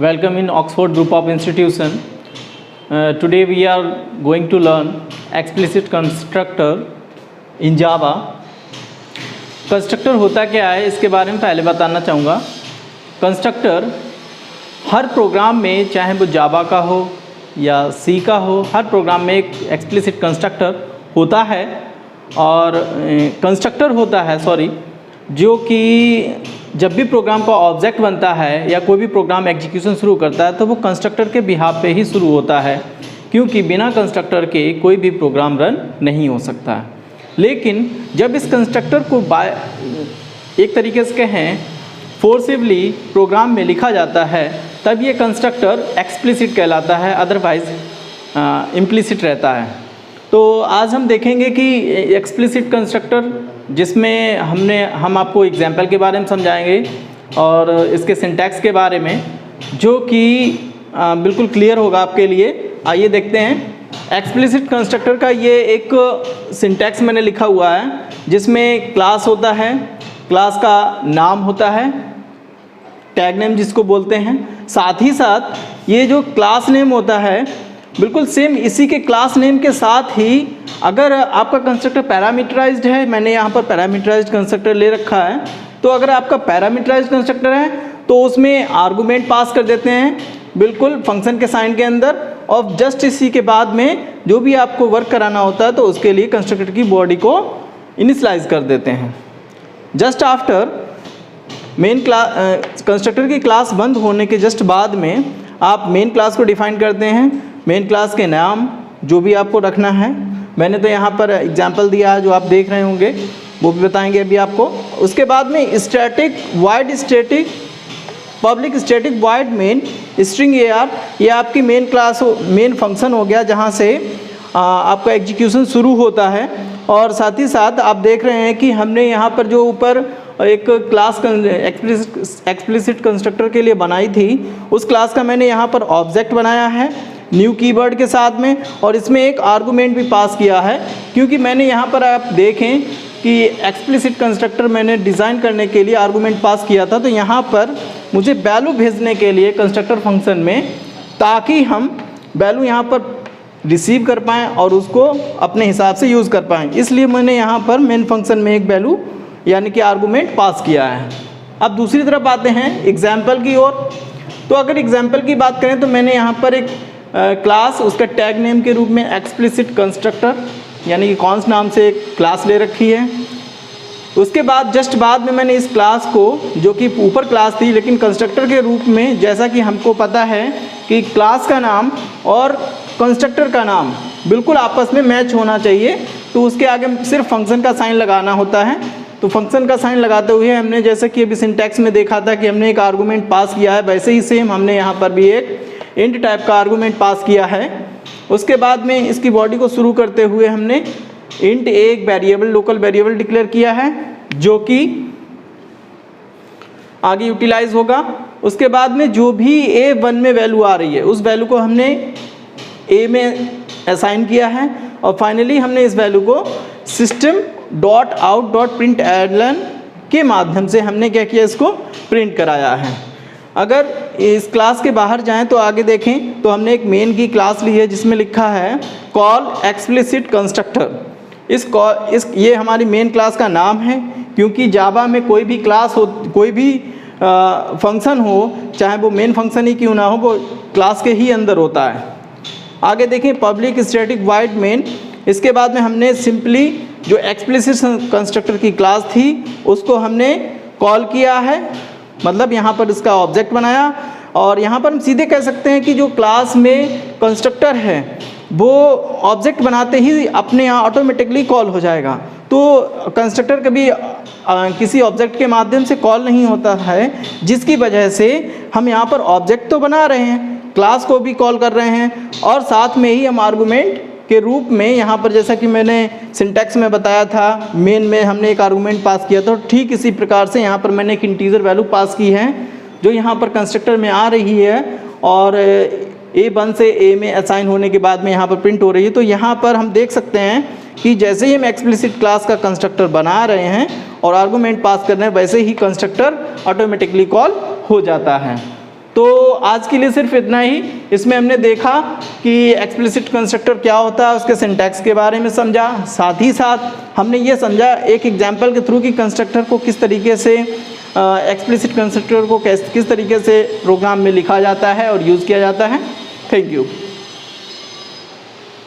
Welcome in Oxford Group of Institution. Today we are going to learn explicit constructor in Java. Constructor होता क्या है इसके बारे में पहले बताना चाहूँगा। कंस्ट्रक्टर हर प्रोग्राम में, चाहे वो जावा का हो या सी का हो, हर प्रोग्राम में एक एक्सप्लिसिट कंस्ट्रक्टर होता है। और कंस्ट्रक्टर होता है जो कि जब भी प्रोग्राम का ऑब्जेक्ट बनता है या कोई भी प्रोग्राम एग्जीक्यूशन शुरू करता है तो वो कंस्ट्रक्टर के बिहाफ पे ही शुरू होता है, क्योंकि बिना कंस्ट्रक्टर के कोई भी प्रोग्राम रन नहीं हो सकता है। लेकिन जब इस कंस्ट्रक्टर को एक तरीके से कहें फोर्सिवली प्रोग्राम में लिखा जाता है तब ये कंस्ट्रक्टर एक्सप्लिसिट कहलाता है, अदरवाइज इम्प्लिसिट रहता है। तो आज हम देखेंगे कि एक्सप्लिसिट कंस्ट्रक्टर जिसमें हम आपको एग्जाम्पल के बारे में समझाएंगे और इसके सिंटैक्स के बारे में, जो कि बिल्कुल क्लियर होगा आपके लिए। आइए देखते हैं। एक्सप्लिसिट कंस्ट्रक्टर का ये एक सिंटैक्स मैंने लिखा हुआ है, जिसमें क्लास होता है, क्लास का नाम होता है, टैग नेम जिसको बोलते हैं। साथ ही साथ ये जो क्लास नेम होता है बिल्कुल सेम इसी के क्लास नेम के साथ ही, अगर आपका कंस्ट्रक्टर पैरामीटराइज्ड है, मैंने यहाँ पर पैरामीटराइज्ड कंस्ट्रक्टर ले रखा है, तो अगर आपका पैरामीटराइज्ड कंस्ट्रक्टर है तो उसमें आर्गुमेंट पास कर देते हैं बिल्कुल फंक्शन के साइन के अंदर, और जस्ट इसी के बाद में जो भी आपको वर्क कराना होता है तो उसके लिए कंस्ट्रक्टर की बॉडी को इनिशियलाइज कर देते हैं। Just after main class, constructor की क्लास बंद होने के जस्ट बाद में आप मेन क्लास को डिफाइन करते हैं। मेन क्लास के नाम जो भी आपको रखना है, मैंने तो यहाँ पर एग्जांपल दिया है जो आप देख रहे होंगे, वो भी बताएंगे अभी आपको। उसके बाद में static wide static public static wide main string AR, ये आपकी मेन क्लास मेन फंक्शन हो गया जहाँ से आपका एग्जीक्यूशन शुरू होता है। और साथ ही साथ आप देख रहे हैं कि हमने यहाँ पर जो ऊपर एक क्लास एक्सप्लिसिट कंस्ट्रक्टर के लिए बनाई थी, उस क्लास का मैंने यहाँ पर ऑब्जेक्ट बनाया है न्यू कीवर्ड के साथ में, और इसमें एक आर्गुमेंट भी पास किया है, क्योंकि मैंने यहाँ पर आप देखें कि एक्सप्लिसिट कंस्ट्रक्टर मैंने डिज़ाइन करने के लिए आर्गुमेंट पास किया था, तो यहाँ पर मुझे वैल्यू भेजने के लिए कंस्ट्रक्टर फंक्शन में, ताकि हम वैल्यू यहाँ पर रिसीव कर पाएँ और उसको अपने हिसाब से यूज़ कर पाएँ, इसलिए मैंने यहाँ पर मेन फंक्शन में एक वैल्यू यानी कि आर्गुमेंट पास किया है। अब दूसरी तरफ आते हैं एग्जाम्पल की ओर। तो अगर एग्जाम्पल की बात करें तो मैंने यहाँ पर एक क्लास, उसका टैग नेम के रूप में एक्सप्लिसिट कंस्ट्रक्टर यानी कि कॉन्स नाम से एक क्लास ले रखी है। उसके बाद जस्ट बाद में मैंने इस क्लास को, जो कि ऊपर क्लास थी लेकिन कंस्ट्रक्टर के रूप में, जैसा कि हमको पता है कि क्लास का नाम और कंस्ट्रक्टर का नाम बिल्कुल आपस में मैच होना चाहिए, तो उसके आगे सिर्फ फंक्शन का साइन लगाना होता है। तो फंक्शन का साइन लगाते हुए हमने, जैसे कि अभी सिंटैक्स में देखा था कि हमने एक आर्गुमेंट पास किया है, वैसे ही सेम हमने यहाँ पर भी एक इंट टाइप का आर्गुमेंट पास किया है। उसके बाद में इसकी बॉडी को शुरू करते हुए हमने इंट एक वेरिएबल, लोकल वेरिएबल डिक्लेयर किया है, जो कि आगे यूटिलाइज होगा। उसके बाद में जो भी A1 में वैल्यू आ रही है उस वैल्यू को हमने A में असाइन किया है, और फाइनली हमने इस वैल्यू को system.out.println के माध्यम से हमने क्या किया, इसको प्रिंट कराया है। अगर इस क्लास के बाहर जाएं तो आगे देखें तो हमने एक मेन की क्लास ली है जिसमें लिखा है कॉल एक्सप्लिसिट कंस्ट्रक्टर। ये हमारी मेन क्लास का नाम है, क्योंकि जावा में कोई भी क्लास हो, कोई भी फंक्शन हो, चाहे वो मेन फंक्शन ही क्यों ना हो, वो क्लास के ही अंदर होता है। आगे देखें पब्लिक स्टैटिक वाइड मेन। इसके बाद में हमने सिंपली जो एक्सप्लिसिट कंस्ट्रक्टर की क्लास थी उसको हमने कॉल किया है, मतलब यहाँ पर इसका ऑब्जेक्ट बनाया। और यहाँ पर हम सीधे कह सकते हैं कि जो क्लास में कंस्ट्रक्टर है वो ऑब्जेक्ट बनाते ही अपने यहाँ ऑटोमेटिकली कॉल हो जाएगा। तो कंस्ट्रक्टर कभी किसी ऑब्जेक्ट के माध्यम से कॉल नहीं होता है, जिसकी वजह से हम यहाँ पर ऑब्जेक्ट तो बना रहे हैं, क्लास को भी कॉल कर रहे हैं, और साथ में ही हम आर्गुमेंट के रूप में यहाँ पर, जैसा कि मैंने सिंटैक्स में बताया था, मेन में हमने एक आर्गुमेंट पास किया था, ठीक इसी प्रकार से यहाँ पर मैंने एक इंटीजर वैल्यू पास की है जो यहाँ पर कंस्ट्रक्टर में आ रही है, और A1 से A में असाइन होने के बाद में यहाँ पर प्रिंट हो रही है। तो यहाँ पर हम देख सकते हैं कि जैसे ही हम एक्सप्लिसिट क्लास का कंस्ट्रक्टर बना रहे हैं और आर्गुमेंट पास कर रहे हैं, वैसे ही कंस्ट्रक्टर ऑटोमेटिकली कॉल हो जाता है। तो आज के लिए सिर्फ इतना ही। इसमें हमने देखा कि एक्सप्लिसिट कंस्ट्रक्टर क्या होता है, उसके सिंटैक्स के बारे में समझा, साथ ही साथ हमने ये समझा एक एग्जांपल के थ्रू कि कंस्ट्रक्टर को किस तरीके से एक्सप्लिसिट कंस्ट्रक्टर को किस तरीके से प्रोग्राम में लिखा जाता है और यूज़ किया जाता है। Thank you.